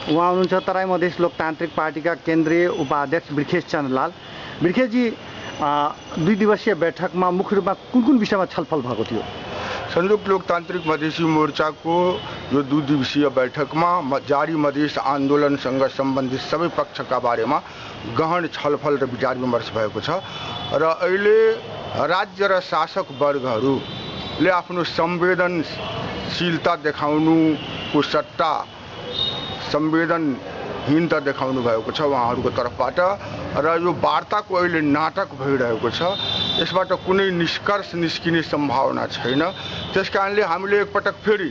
उहाँ हुनुहुन्छ तराई मधेस लोकतान्त्रिक पार्टीका केन्द्रीय उपाध्यक्ष बिर्खेश चन्द्रलाल। बिर्खेशजी, 2 दिवसीय बैठकमा मुख्य रूपमा कुन विषयमा छलफल भएको थियो? संयुक्त लोकतान्त्रिक मधेसी मोर्चाको यो 2 दिवसीय बैठकमा जारी मधेस आन्दोलनसँग सम्बन्धित सबै पक्षका बारेमा गहन छलफल र विचार विमर्श भएको छ र अहिले राज्य र शासक वर्गहरूले आफ्नो संवेदनशीलता देखाउनुको सट्टा संवेदनहीनता देखाउनु भएको छ उहाँहरूको तर्फबाट र यो वार्ताको अहिले नाटक भइरहेको छ। यसबाट कुनै निष्कर्ष निस्किने सम्भावना छैन। त्यसकारणले हामीले एकपटक फेरि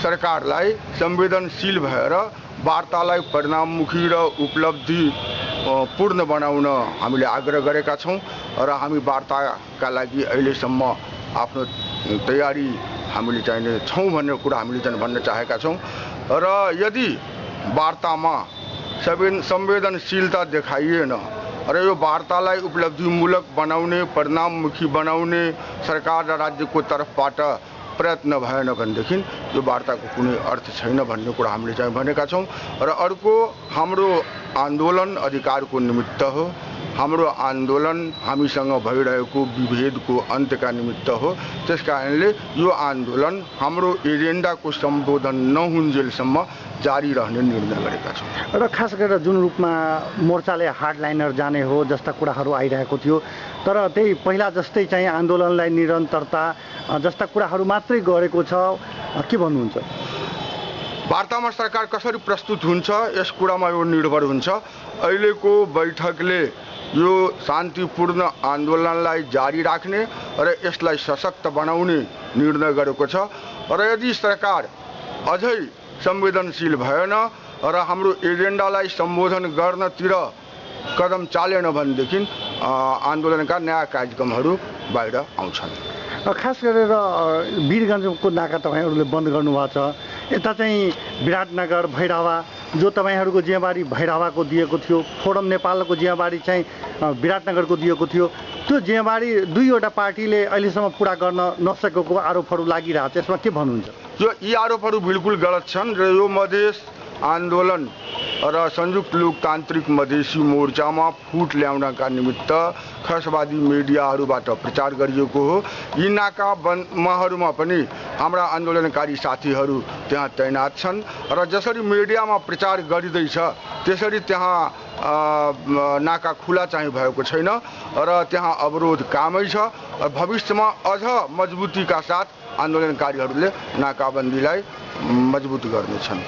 सरकारलाई संवेदनशील भएर वार्तालाई परिणाममुखी र उपलब्धि पूर्ण बनाउन हामीले आग्रह गरेका छौँ र हामी वार्ताका लागि अहिलेसम्म आफ्नो तयारी हामीले चाहिने छौँ भन्ने कुरा हामीले चाहिँ भन्न चाहेका छौँ र यदि वार्तामा संवेदनशीलता देखाइएन र यो वार्तालाई उपलब्धिमूलक बनाउने परिणाममुखी बनाउने सरकार र राज्यको तर्फबाट प्रयत्न भएन भनेदेखि यो वार्ताको कुनै अर्थ छैन भन्ने कुरा हामीले चाहिँ भनेका छौँ र अर्को हाम्रो आन्दोलन अधिकारको निमित्त हो। हाम्रो आन्दोलन हामीसँग भइरहेको विभेदको अन्त्यका निमित्त हो। त्यसकारणले यो आन्दोलन हाम्रो एजेन्डाको सम्बोधन नहुन्जेलसम्म जारी रहने निर्णय गरेका छौँ र खास गरेर जुन रूपमा मोर्चाले हार्डलाइनर जाने हो जस्ता कुराहरू आइरहेको थियो, तर त्यही पहिला जस्तै चाहिँ आन्दोलनलाई निरन्तरता जस्ता कुराहरू मात्रै गरेको छ, के भन्नुहुन्छ? वार्तामा सरकार कसरी प्रस्तुत हुन्छ यस कुरामा यो निर्भर हुन्छ। अहिलेको बैठकले यो शान्तिपूर्ण आन्दोलनलाई जारी राख्ने र यसलाई सशक्त बनाउने निर्णय गरेको छ र यदि सरकार अझै संवेदनशील भएन र हाम्रो एजेन्डालाई सम्बोधन गर्नतिर कदम चालेन भनेदेखि आन्दोलनका नयाँ कार्यक्रमहरू बाहिर आउँछन्। खास गरेर वीरगञ्जको नाका तपाईँहरूले बन्द गर्नुभएको छ। यता चाहिँ विराटनगर भैरहवा जो तपाईँहरूको जिम्मेवारी भैरहवाको दिएको थियो, फोरम नेपालको जिम्मेवारी चाहिँ विराटनगरको दिएको थियो, त्यो जिम्मेवारी दुईवटा पार्टीले अहिलेसम्म पुरा गर्न नसकेको आरोपहरू लागिरहेको छ। यसमा के भन्नुहुन्छ? यी आरोपहरू बिल्कुल गलत छन् र यो मधेस आन्दोलन र संयुक्त लोकतान्त्रिक मधेसी मोर्चामा फुट ल्याउनका निमित्त खसवादी मिडियाहरूबाट प्रचार गरिएको हो। यी नाकाबन्दीमा पनि हाम्रा आन्दोलनकारी साथीहरू त्यहाँ तैनात छन् र जसरी मिडियामा प्रचार गरिँदैछ त्यसरी त्यहाँ नाका खुला चाहिँ भएको छैन र त्यहाँ अवरोध कामै छ। भविष्यमा अझ मजबुतीका साथ आन्दोलनकारीहरूले नाकाबन्दीलाई मजबुत गर्नेछन्।